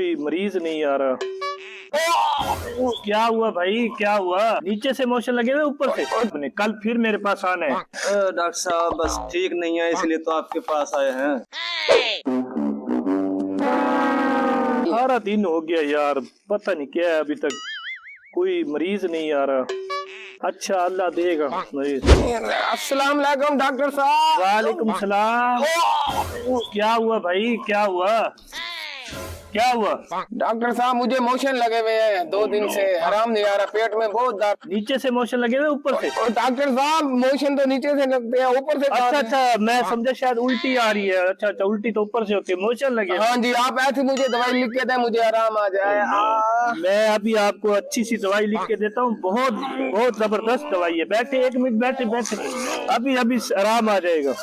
कोई मरीज नहीं आ रहा। क्या हुआ भाई, क्या हुआ? नीचे से मोशन लगे हुए ऊपर से? अपने कल फिर मेरे पास आना है। डॉक्टर साहब बस ठीक नहीं है इसलिए तो आपके पास आए हैं। 18 दिन हो गया यार, पता नहीं क्या है, अभी तक कोई मरीज नहीं आ रहा। अच्छा अल्लाह देगा मरीज। अस्सलाम वालेकुम डॉक्टर साहब। वालेकुम सलाम। क्या हुआ भाई, क्या हुआ, क्या हुआ? डॉक्टर साहब मुझे मोशन लगे हुए हैं 2 दिन से, आराम नहीं आ रहा, पेट में बहुत दर्द। नीचे से मोशन लगे हुए ऊपर से? और डॉक्टर साहब मोशन तो नीचे से लगते हैं, ऊपर से अच्छा अच्छा, मैं समझा शायद उल्टी आ रही है। अच्छा अच्छा, उल्टी तो ऊपर से होती है, मोशन लगे। हाँ जी, आप ऐसी मुझे दवाई लिख के दें, मुझे आराम आ जाए। मैं अभी आपको अच्छी सी दवाई लिख के देता हूँ, बहुत बहुत जबरदस्त दवाई है। बैठे, 1 मिनट, बैठे बैठे, अभी अभी आराम आ जाएगा।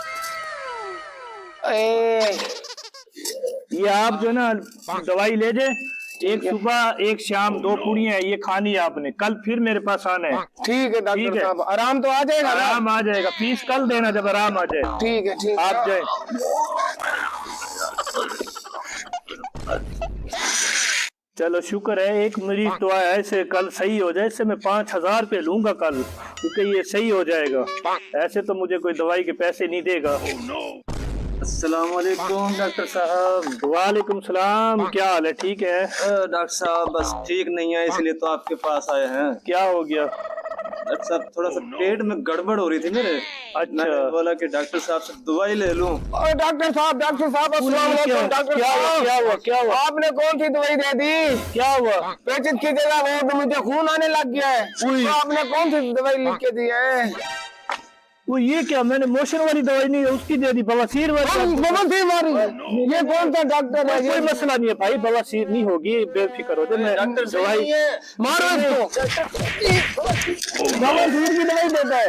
ये आप जो ना दवाई ले जाए, एक सुबह एक शाम 2 पुड़ियां है, ये खानी है आपने। कल फिर मेरे पास आना है। ठीक है ठीक डॉक्टर है। साहब, आराम तो आ जाएगा ना? आराम आ जाएगा, फीस कल देना जब आराम आ जाए। ठीक है ठीक आप है। जाए। चलो शुक्र है, एक मरीज तो आया है, इसे कल सही हो जाए। इससे मैं 5000 रुपये लूंगा कल, क्योंकि ये सही हो जाएगा। ऐसे तो मुझे कोई दवाई के पैसे नहीं देगा। अस्सलाम वालेकुम डॉक्टर साहब। वालेकुम सलाम। क्या हाल है? ठीक है। डॉक्टर साहब बस ठीक नहीं है इसलिए तो आपके पास आए हैं। क्या हो गया? डॉक्टर साहब थोड़ा सा पेट में गड़बड़ हो रही थी मेरे। अच्छा। मैंने बोला कि डॉक्टर साहब से दवाई ले लूं। और डॉक्टर साहब अस्सलाम वालेकुम। डॉक्टर क्या हुआ, साहब क्या हुआ, क्या हुआ? आपने कौन सी दवाई दे दी? क्या हुआ? पेचिश की जगह वो तो मुझे खून आने लग गया है। तो आपने कौन सी दवाई लिख के दी है? वो ये क्या, मैंने मोशन वाली दवाई नहीं है उसकी दे दी, बवासीर वाली। बवासीर वाली? ये कौन सा डॉक्टर है? कोई मसला नहीं है भाई, बवासीर नहीं होगी, बेफिक्र हो जाए। मैं डॉक्टर दवाई मारो इसको। बवासीर की दवाई देता है।